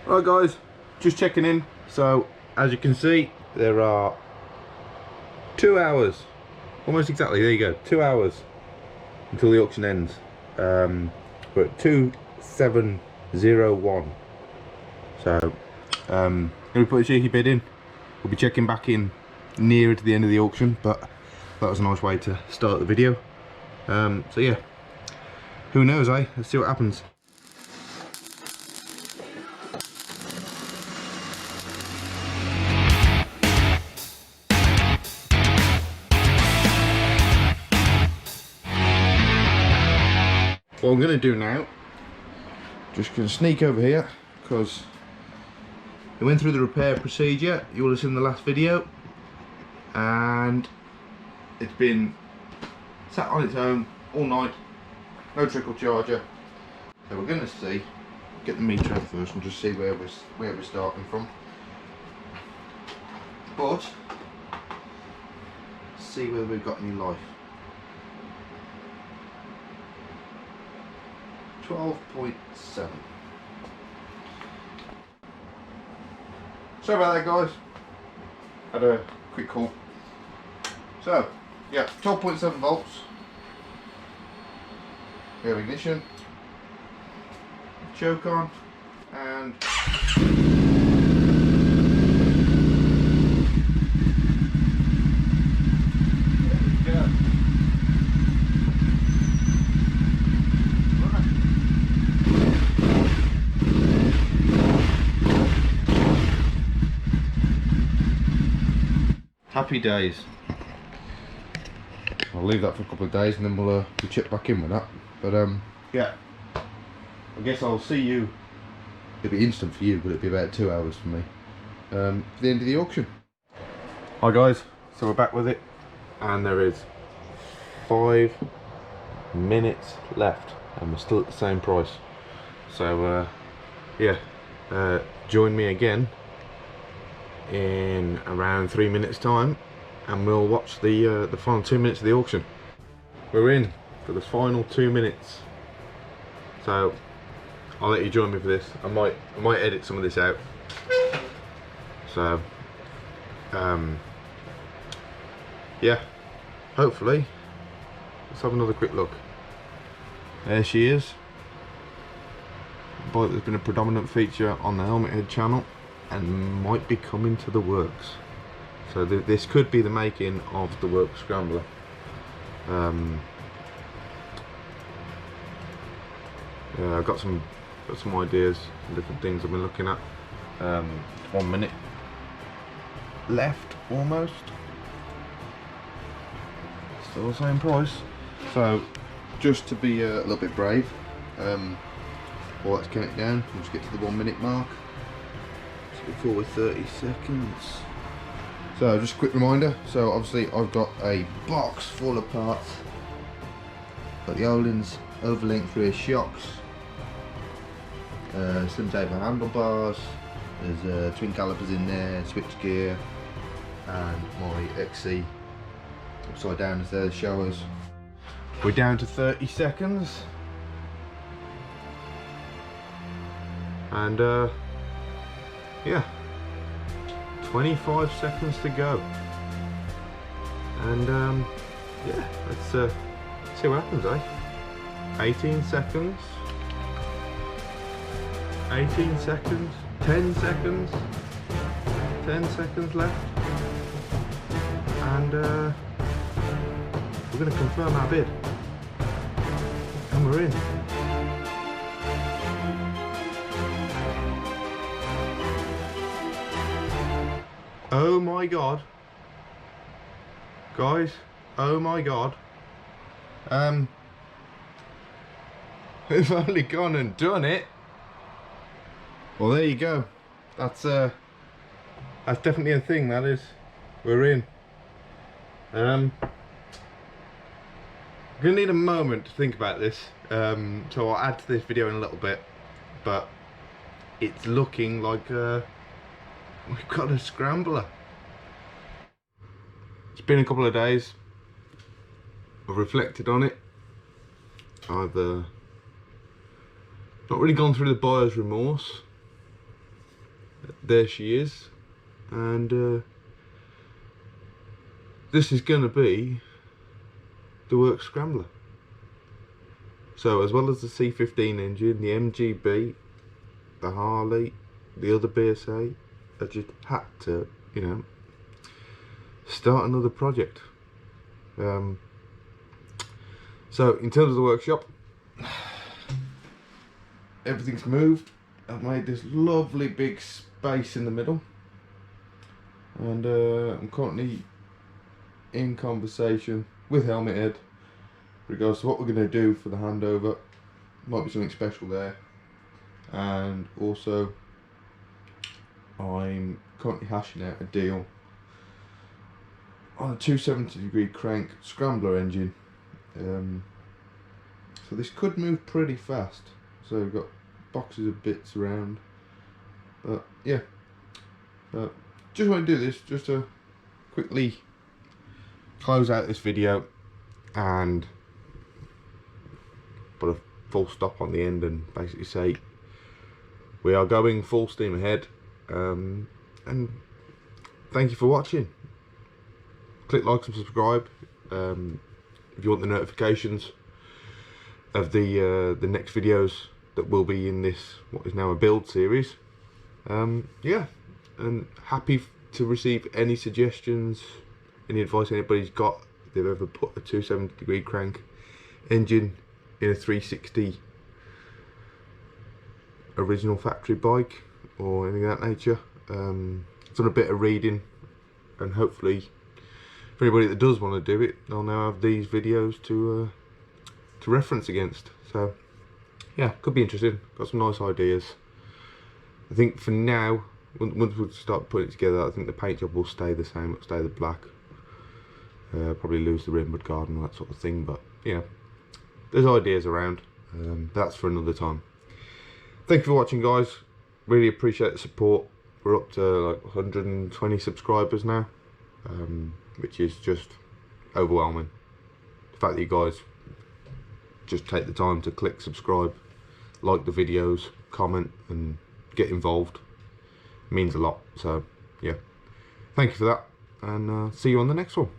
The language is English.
Alright guys, just checking in. So as you can see, there are 2 hours, almost exactly, there you go, 2 hours until the auction ends. We're at 2701. So I'm going to put a cheeky bid in. We'll be checking back in nearer to the end of the auction, but that was a nice way to start the video. So yeah, who knows, eh? Let's see what happens. What I'm going to do now, just going to sneak over here, because we went through the repair procedure, you will have seen the last video, and it's been sat on its own all night, no trickle charger. So we're going to see, get the meter out first and just see where we're starting from. But see whether we've got any life. 12.7. Sorry about that guys, had a quick call. So yeah, 12.7 volts. We have ignition, choke on, and there we go. Happy days. I'll leave that for a couple of days and then we'll check back in with that. But yeah, I guess I'll see you. It'll be instant for you, but it'll be about 2 hours for me. For the end of the auction. Hi guys, so we're back with it, and there is 5 minutes left, and we're still at the same price. So yeah, join me again in around 3 minutes time and we'll watch the final 2 minutes of the auction. We're in for the final 2 minutes, so I'll let you join me for this. I might edit some of this out. So yeah, hopefully let's have another quick look. There she is, a bike that's been a predominant feature on the Helmet Head channel and might be coming to TheWurks. So this could be the making of TheWurks Scrambler. Yeah, I've got some ideas, some different things I've been looking at. 1 minute left almost. Still the same price. So just to be a little bit brave, well, let's count it down. We'll just get to the 1 minute mark. Before we're 30 seconds. So just a quick reminder, so obviously I've got a box full of parts. Got the Olin's overlink rear shocks, slim taper handlebars, there's twin calipers in there, switch gear, and my XC upside down as the showers. We're down to 30 seconds. And yeah, 25 seconds to go, and yeah, let's see what happens, eh? 18 seconds, 18 seconds, 10 seconds, 10 seconds left, and we're going to confirm our bid, and we're in. Oh my god, guys, oh my god, we've only gone and done it. Well, there you go, that's definitely a thing, that is. We're in. I'm gonna need a moment to think about this, so I'll add to this video in a little bit, but it's looking like we've got a Scrambler. It's been a couple of days. I've reflected on it. I've not really gone through the buyer's remorse. there she is, and this is going to be TheWurks Scrambler. So as well as the C15 engine, the MGB, the Harley, the other BSA, I just had to, you know, start another project. So in terms of the workshop, everything's moved. I've made this lovely big space in the middle, and I'm currently in conversation with Helmet Head regards to what we're going to do for the handover. Might be something special there, and also I'm currently hashing out a deal on a 270-degree crank Scrambler engine. So this could move pretty fast. So we've got boxes of bits around, but yeah, just want to do this just to quickly close out this video and put a full stop on the end and basically say we are going full steam ahead, and thank you for watching. Click like and subscribe if you want the notifications of the next videos that will be in this, what is now a build series. Yeah, and happy to receive any suggestions, any advice anybody's got, if they've ever put a 270-degree crank engine in a 360 original factory bike or anything of that nature. Done a bit of reading, and hopefully for anybody that does want to do it, they'll now have these videos to reference against. So yeah, could be interesting. Got some nice ideas. I think for now, once we start putting it together, I think the paint job will stay the same. It'll stay the black. Probably lose the rimwood guard and that sort of thing, but yeah, there's ideas around. That's for another time. Thank you for watching, guys. Really appreciate the support. We're up to like 120 subscribers now, which is just overwhelming. The fact that you guys just take the time to click subscribe, like the videos, comment and get involved means a lot. So yeah, thank you for that, and see you on the next one.